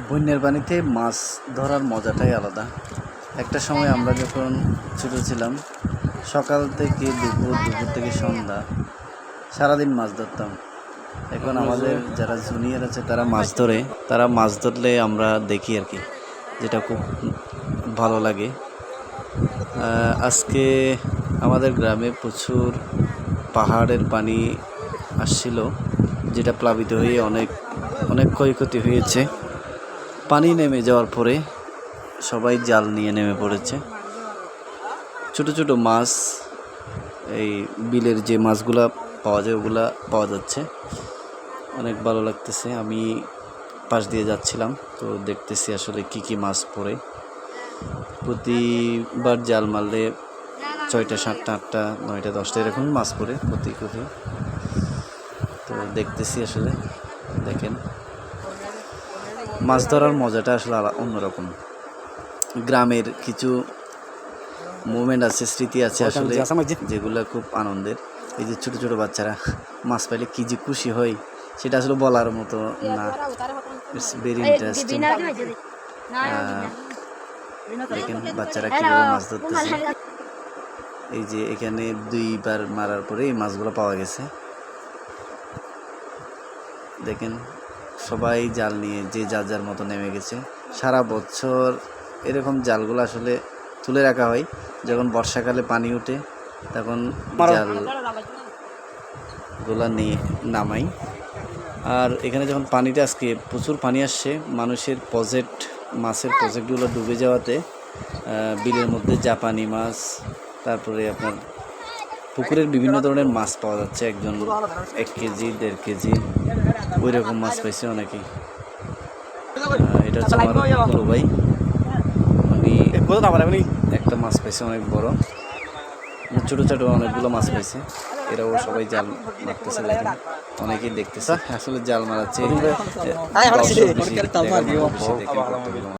বন্যার পানিতে মাছ ধরার মজাটাই আলাদা। একটা সময় আমরা যখন ছোটো ছিলাম, সকাল থেকে দুপুর, দুপুর থেকে সন্ধ্যা সারাদিন মাছ ধরতাম। এখন আমাদের যারা জুনিয়র আছে তারা মাছ ধরে, তারা মাছ ধরলে আমরা দেখি আর কি, যেটা খুব ভালো লাগে। আজকে আমাদের গ্রামে প্রচুর পাহাড়ের পানি আসছিল, যেটা প্লাবিত হয়ে অনেক অনেক ক্ষয়ক্ষতি হয়েছে। পানি নেমে যাওয়ার পরে সবাই জাল নিয়ে নেমে পড়েছে। ছোট ছোট মাছ, এই বিলের যে মাছগুলা পাওয়া যায় ওগুলা পাওয়া যাচ্ছে, অনেক ভালো লাগতেছে। আমি পাশ দিয়ে যাচ্ছিলাম, তো দেখতেছি আসলে কি কি মাছ পড়ে। প্রতিবার জাল মারলে 6টা 7টা 8টা 9টা 10টা এরকমই মাছ পড়ে প্রতি কোথাও। তো দেখতেছি আসলে, দেখেন মাছ ধরার মজাটা আসলে অন্যরকম। গ্রামের কিছু মুভমেন্ট আছে, স্মৃতি আছে আসলে, যেগুলো খুব আনন্দের। এই যে ছোটো ছোটো বাচ্চারা মাছ পাইলে কী যে খুশি হয়, সেটা আসলে বলার মতো না। It's very interesting. দেখেন বাচ্চারা কীভাবে মাছ ধরতেছে। এই যে এখানে 2বার মারার পরে এই মাছগুলো পাওয়া গেছে। দেখেন সবাই জাল নিয়ে যে যার যার মতো নেমে গেছে। সারা বছর এরকম জালগুলো আসলে তুলে রাখা হয়, যখন বর্ষাকালে পানি ওঠে তখন জালগুলা নিয়ে নামাই। আর এখানে যখন পানিটা আজকে প্রচুর পানি আসছে, মানুষের প্রজেক্ট, মাছের প্রজেক্টগুলো ডুবে যাওয়াতে বিলের মধ্যে জাপানি মাছ, তারপরে আপনার পুকুরের বিভিন্ন ধরনের মাছ পাওয়া যাচ্ছে। একজন 1 কেজি 1.5 কেজি ওই রকম মাছ পাইছে অনেকেই। এটা হচ্ছে আমার বড় ভাই, উনি একটা মাছ পাইছে অনেক বড়। ছোটো ছোটো অনেকগুলো মাছ পাইছে। এরাও সবাই জাল মারতেছে, দেখেন অনেকেই দেখতেছে। আসলে জাল মারাচ্ছে